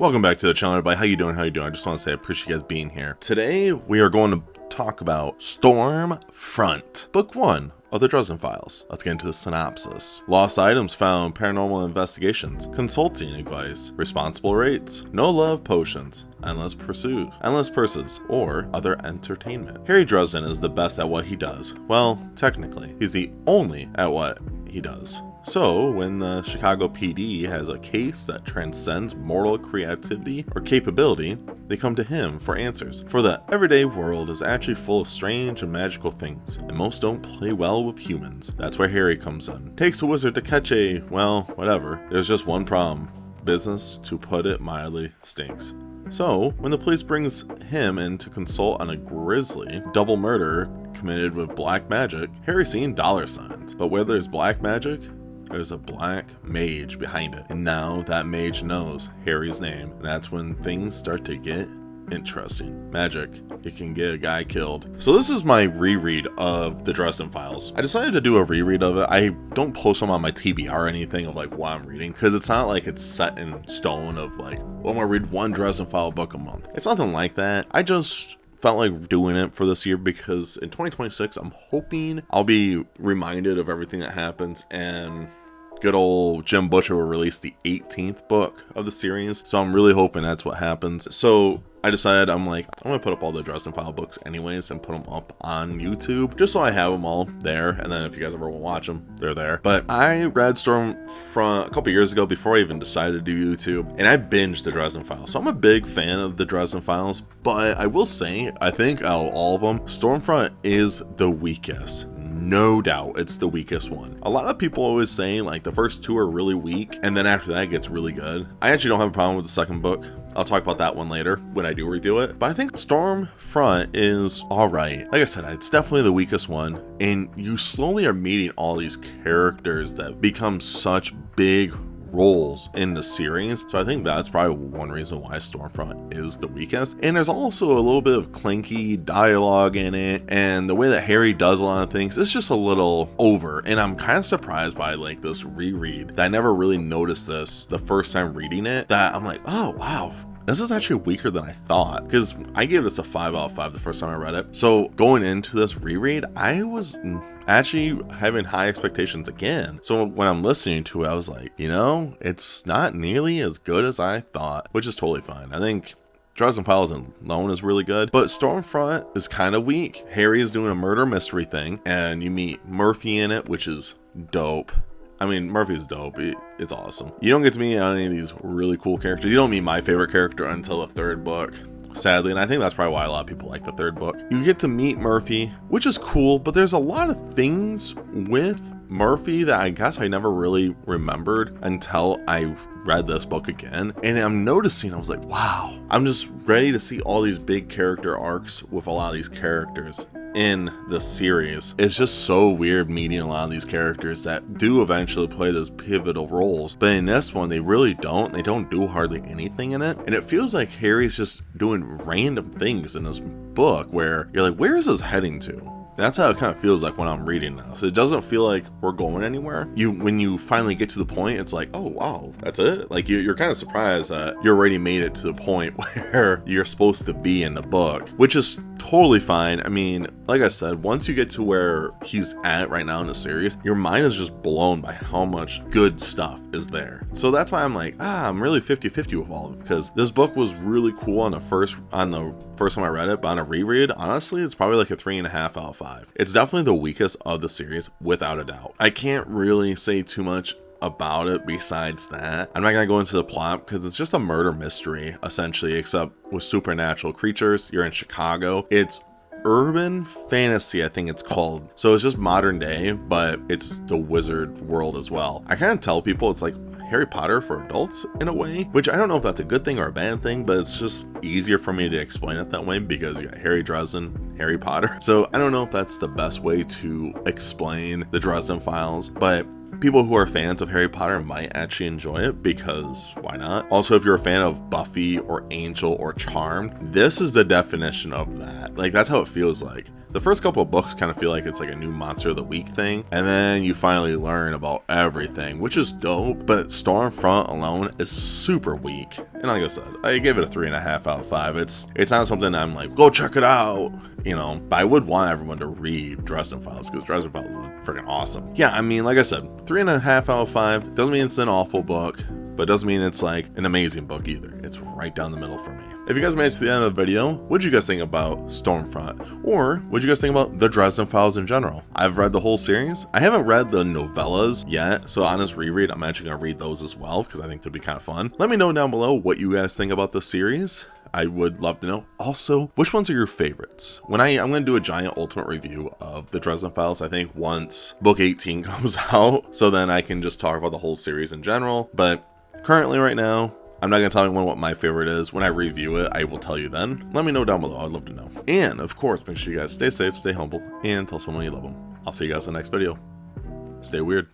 Welcome back to the channel, everybody. How you doing? I just want to say I appreciate you guys being here. Today, we are going to talk about Stormfront, Book 1 of the Dresden Files. Let's get into the synopsis. Lost items found, paranormal investigations, consulting advice, responsible rates, no love potions, endless purses, or other entertainment. Harry Dresden is the best at what he does. Well, technically, he's the only at what he does. So, when the Chicago PD has a case that transcends mortal creativity or capability, they come to him for answers. For the everyday world is actually full of strange and magical things, and most don't play well with humans. That's where Harry comes in. Takes a wizard to catch a, well, whatever. There's just one problem. Business, to put it mildly, stinks. So, when the police brings him in to consult on a grisly double murder committed with black magic, Harry's seeing dollar signs. But where there's black magic, there's a black mage behind it. And now that mage knows Harry's name. And that's when things start to get interesting. Magic, it can get a guy killed. So this is my reread of the Dresden Files. I decided to do a reread of it. I don't post them on my TBR or anything of like what I'm reading, because it's not like it's set in stone of like, well, I'm gonna read one Dresden File book a month. It's nothing like that. I just felt like doing it for this year because in 2026 I'm hoping I'll be reminded of everything that happens, and good old Jim Butcher will release the 18th book of the series, so I'm really hoping that's what happens. So I decided, I'm gonna put up all the Dresden File books anyways and put them up on YouTube just so I have them all there, and then if you guys ever want to watch them, they're there. But I read Stormfront a couple years ago before I even decided to do YouTube, and I binged the Dresden Files, so I'm a big fan of the Dresden Files. But I will say, I think out of all of them, Stormfront is the weakest. No doubt, it's the weakest one. A lot of people always say like the first two are really weak, and then after that it gets really good. I actually don't have a problem with the second book. I'll talk about that one later when I do review it. But I think Stormfront is alright. Like I said, it's definitely the weakest one. And you slowly are meeting all these characters that become such big roles in the series. So I think that's probably one reason why Stormfront is the weakest. And there's also a little bit of clinky dialogue in it, and the way that Harry does a lot of things, it's just a little over. And I'm kind of surprised by like this reread that I never really noticed this the first time reading it, that I'm like, oh wow, this is actually weaker than I thought, because I gave this a 5 out of 5 the first time I read it. So going into this reread, I was actually having high expectations again. So when I'm listening to it, I was like, you know, it's not nearly as good as I thought, which is totally fine. I think Dresden Files alone is really good, but Stormfront is kind of weak. Harry is doing a murder mystery thing, and you meet Murphy in it, which is dope. I mean, Murphy's dope. It's awesome. You don't get to meet any of these really cool characters. You don't meet my favorite character until the third book, sadly, and I think that's probably why a lot of people like the third book. You get to meet Murphy, which is cool, but there's a lot of things with Murphy that I guess I never really remembered until I read this book again. And I'm noticing, I was like, wow, I'm just ready to see all these big character arcs with a lot of these characters in the series. It's just so weird meeting a lot of these characters that do eventually play those pivotal roles, but in this one they really don't. They don't do hardly anything in it, and it feels like Harry's just doing random things in this book where you're like, where is this heading to? That's how it kind of feels like when I'm reading this. It doesn't feel like we're going anywhere. When you finally get to the point, it's like, oh wow, that's it? Like you're kind of surprised that you already made it to the point where you're supposed to be in the book, which is totally fine. I mean, like I said, once you get to where he's at right now in the series, your mind is just blown by how much good stuff is there. So that's why I'm like, I'm really 50-50 with all of it, because this book was really cool on the first time I read it, but on a reread, honestly, it's probably like a 3.5 out of 5. It's definitely the weakest of the series, without a doubt. I can't really say too much about it besides that. I'm not gonna go into the plot because it's just a murder mystery essentially, except with supernatural creatures. You're in Chicago. It's urban fantasy, I think it's called. So it's just modern day, but it's the wizard world as well. I kind of tell people it's like Harry Potter for adults in a way, which I don't know if that's a good thing or a bad thing, but it's just easier for me to explain it that way because you got Harry Dresden, Harry Potter. So I don't know if that's the best way to explain the Dresden Files, but people who are fans of Harry Potter might actually enjoy it, because why not? Also, if you're a fan of Buffy or Angel or Charmed, this is the definition of that. Like, that's how it feels like. The first couple of books kind of feel like it's like a new Monster of the Week thing, and then you finally learn about everything, which is dope, but Stormfront alone is super weak. And And like I said, I gave it a 3.5 out of 5. It's not something I'm like, go check it out, you know, but I would want everyone to read Dresden Files, because Dresden Files is freaking awesome. Yeah, I mean, like I said, 3.5 out of 5. Doesn't mean it's an awful book, but it doesn't mean it's like an amazing book either. It's right down the middle for me. If you guys made it to the end of the video, what'd you guys think about Stormfront? Or what'd you guys think about the Dresden Files in general? I've read the whole series. I haven't read the novellas yet, so on this reread, I'm actually gonna read those as well, because I think they'd be kind of fun. Let me know down below what you guys think about the series. I would love to know. Also, which ones are your favorites? I'm going to do a giant ultimate review of the Dresden Files, I think, once book 18 comes out, so then I can just talk about the whole series in general. But currently right now, I'm not going to tell anyone what my favorite is. When I review it, I will tell you then. Let me know down below. I'd love to know. And of course, make sure you guys stay safe, stay humble, and tell someone you love them. I'll see you guys in the next video. Stay weird.